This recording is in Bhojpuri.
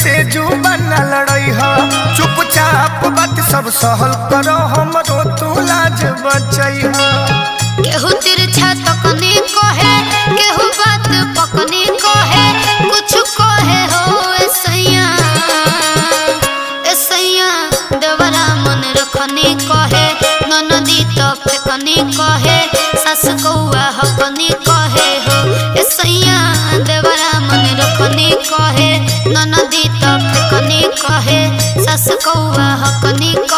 से जुबान न लड़ई हा, चुपचाप बात सब सहल करो हमरो तू लाज बचई हा। केहू तिरछा तकनी कहे, केहू बात पकनी कहे, कुछ कहे हो ऐसैया ऐसैया देवरा मन रखनी कहे, ननदी तो फेकनी कहे, सास कौआ हकनी कहे हो ऐसैया देवरा मन रखनी कहे, ननदी तो फेकनी कहे, सास कौआ हकनी कहे।